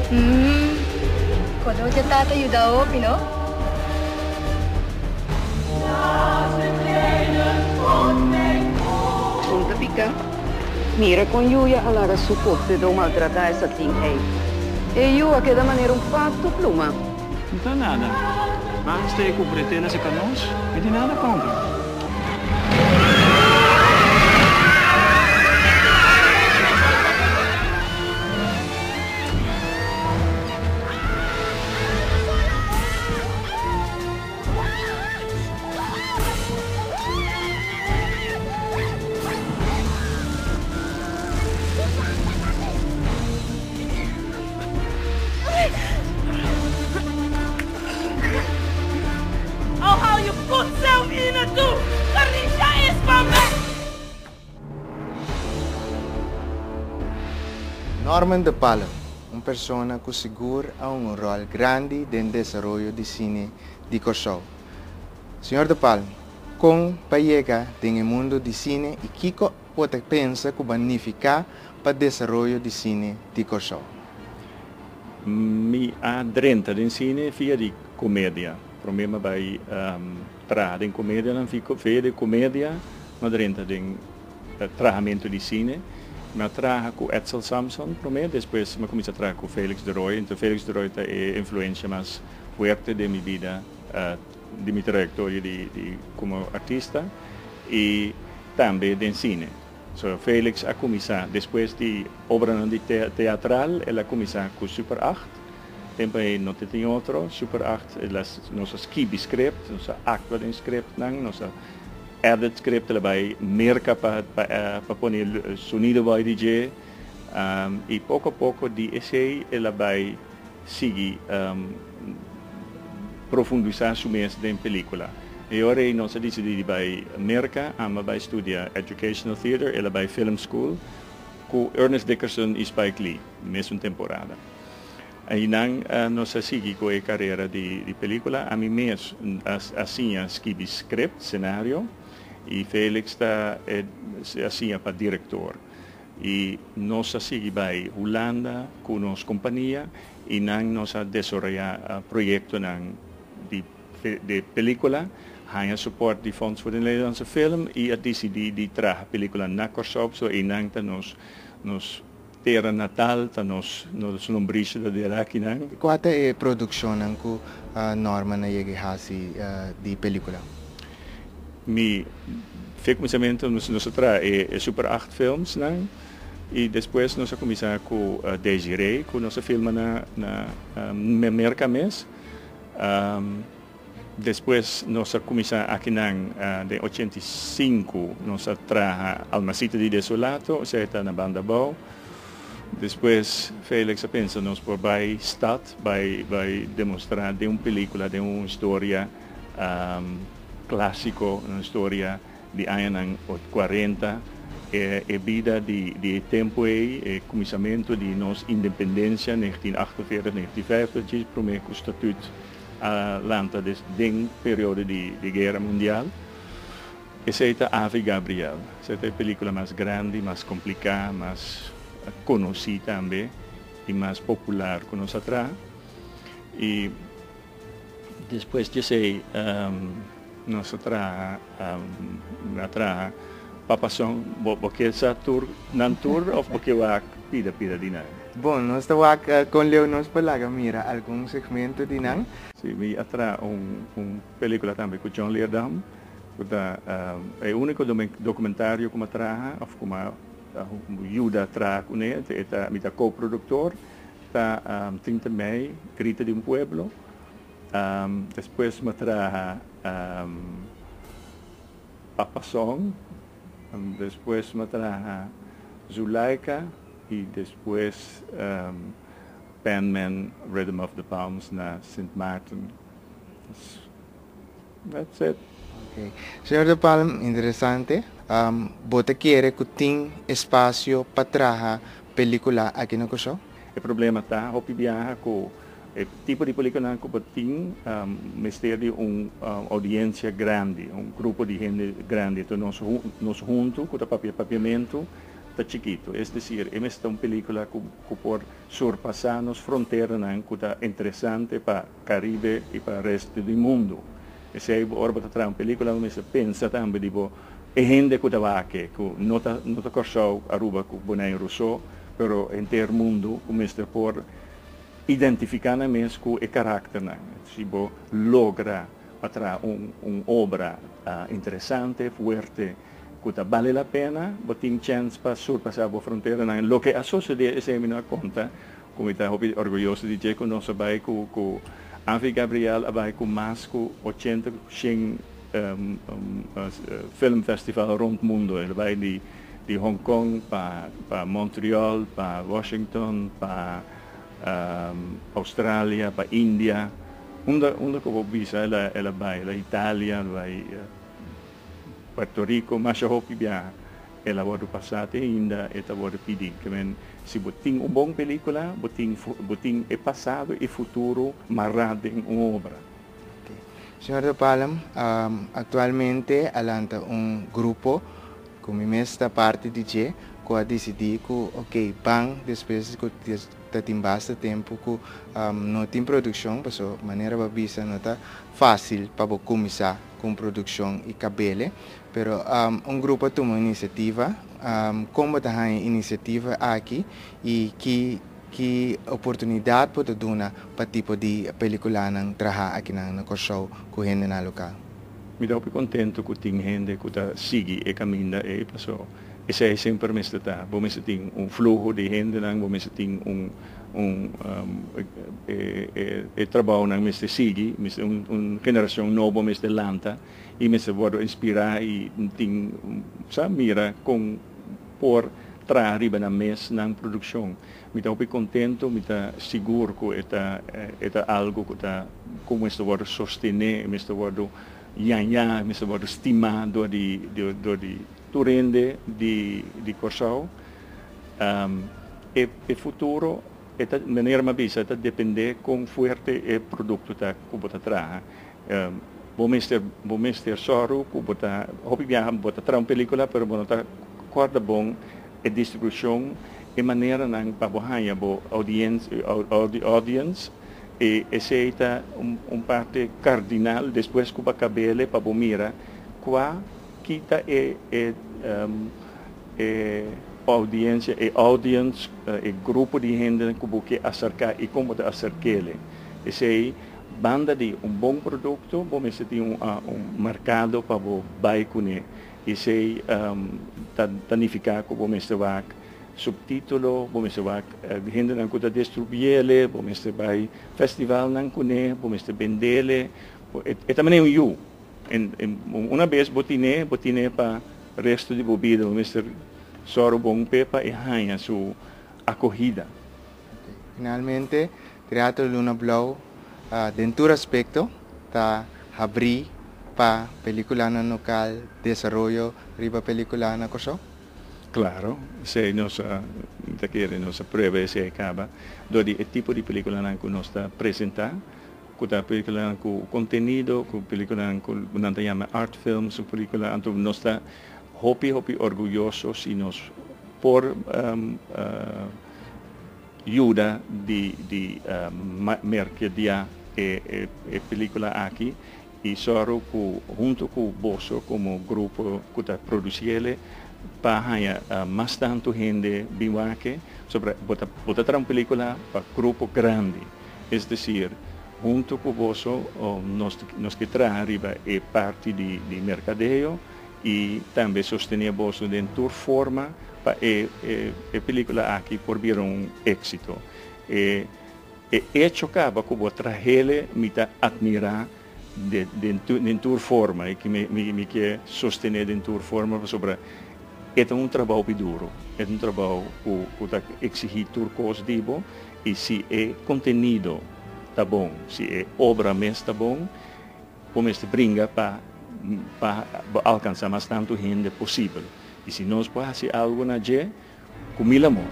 Quando eu tata ayudado, Pino? Punta pica. Mira con Yuya a la suporte de maltratar essa ting aí. E Yuya que da maneira fato pluma. Não está nada. Basta eu cumprir essa canos, não tem nada contra. I'll haal je pot zelf hier naartoe! Carisha is van mij! Norman de Palma, uma pessoa que segura um rol grande no desenvolvimento de cine de Kosovo. Senhor de Palma, como para chegar no mundo de cine e que pode pensar que magnificar para o desenvolvimento de cine de Kosovo? Mi adrenta in cine via di commedia. Problema bij tra in commedia non fico vede commedia, ma adrenta in trahamento di cine. Ma traha com Edsel Samson, primeiro, depois me comecei a trabalhar com Felix de Roy. Então Felix de Roy é influência mais forte de minha vida, de minha trajetória como artista e também de cine. So, Felix a começar, depois de obra de teatral, ela começou com Super 8. Também não tem outro, Super 8, nosso skibi script, nosso actor em script, nosso edit script, ela vai merca para pôr o sonido vai DJ. E pouco a pouco de esse, ela vai seguir, profundizar sua mente em película. E agora nós decidimos vai merca, ama vai estudar Educational Theater, ela vai Film School, com Ernest Dickerson e Spike Lee, mesma temporada. Aí nós seguimos com a carreira de película, a mim mesmo, assim, escrevi script, cenário, e Felix está assim para diretor. E nós seguimos para Holanda com nossa companhia e nós desenvolvemos projetos de película, há suporte de fundos para o Nederlandse film e a decidir de trazer a película na Kosovo e nos terra natal, nos lombrices da Iraq. Qual é a produção que Norman de película? Mi começamento nós traz Super 8 filmes, e depois nós começamos com Desiree, com nossa filme na América mês. Depois nós começamos aqui em 85, nós traz Almacita de Desolato, você está na banda boa. Depois Felix pensa nós por vai demonstrar de uma película, de uma história clássico, uma história de anos 40, a vida de tempo aí, o começamento de nossa independência, 1948, 1950, primeiro o estatuto lanta desse período de guerra mundial. Essa é a Ave Gabriel. Essa é a película mais grande, mais complicada, mais conhecida também e mais popular que nós atrás. E depois de ser nós atrás papação, porque essa tour não tour ou porque eu pida de nada. Bom, nós estamos com Leonos Palaga, mira, algum segmento de nang? Sim, me atrás película também com John Leerdam, é o único documentário que me atrás, ou como ajuda atrás com ele, é co-produtor, está 30 de maio, Grita de Pueblo, depois me atrás Papa Song, depois me atrás Zulaika e depois Penman Rhythm of the Palms na St. Martin. That's it. Okay. Senhor de Palma, interessante. Você quer que tenha espaço para trabalhar película aqui no Kosovo? O problema está, o viajar com o tipo de película que tem, mistério uma audiência grande, grupo de gente grande. Então nós juntos com o papiamento, está chiquito. Es decir, esta es una película que por surpasar las fronteras que está interesante para Caribe y para el resto del mundo. Esa es una película donde se piensa también, digo, gente que está aquí, que no está corso a Aruba con Bonaire Rousseau, pero en todo el mundo, como por identificar mesmo el carácter, si logra para una obra interesante, fuerte, que vale la pena, tiene chance para surpasar la frontera. Lo que ha sucedido es que me cuenta, como está orgulloso de que nos vai com Anfi Gabriel vai com mais de 80 filmfestival rond o mundo. Ele vai de Hong Kong para Montreal, para Washington, para Australia, para India. Onde que eu visa, ela vai, ela Itália, vai Puerto Rico, mas eu hope ela vai passar ainda, ela vai pedir que se você uma boa película, você tem o passado e o futuro marrado em uma obra. Okay. Senhor de Palma, atualmente alanta grupo como esta parte de que ha decidido que, ok, depois que tem bastante tempo que não tem produção, porque de maneira vista não está fácil para começar com produção e cabelo, pero grupo tomou iniciativa, como está a iniciativa aqui e que oportunidade pode dar para tipo de película não trabalhar aqui na show com gente na local. Me dá contento que tem gente que está sigue e caminha e passou. Esse é sempre me está. Vamos ter fluxo de gente, vamos ter trabalho na mestre sigue, uma geração nova mestre lanta e me se pode inspirar e tem mira com por trazer na mes na produção. Me dá contento, me dá seguro que é algo que está como este pode sostener, me pode me pode estimar do rende de Corsau. E futuro, de maneira mais vista, depende com forte o produto que você traz. Vamos ter soro, que você traz uma película, mas você corda bom a distribuição e maneira para a audience e essa é parte cardinal depois que o cabelo para mira qual kita audiência e grupo de gente que acercar e como acercar essa é banda de bom produto vamos ter mercado para buy com ele esse é tanificar que vamos ter subtítulo, vamos ter gente que está distribuindo, vamos ter festival que vamos ter vendê-lo, e também é uma vez botine para o resto de bebida, vamos ter soro bom pepa e ranha sua acolhida. Finalmente, Teatro Luna Blau, dentro do aspecto, está abrir para película local, desenvolvimento riba película na Corsau? Claro, se nossa prueba se acaba, do tipo de película que nós está apresentando, com a película com conteúdo, com película que nós chama art films, película então nós está hopi orgulhosos e nós por ajuda de mercadear a película aqui e só junto com o Bosso como grupo que está produzindo para mais tanto gente biwake sobre botar uma película para grupo grande, é decir, junto com o Bosso nós que traz é parte de mercadeio e também sostener o Bosso dentro de forma para a película aqui por vir êxito. E acaba que o trabalho me admirar dentro de forma e que me quer sostener dentro de forma sobre é trabalho duro, é trabalho que exige turcos dibo e se é conteúdo tá bom, se é obra mesmo tá bom, vamos brincar para alcançar mais tanto gente possível. E se nós podemos fazer algo na gente, com mil amor.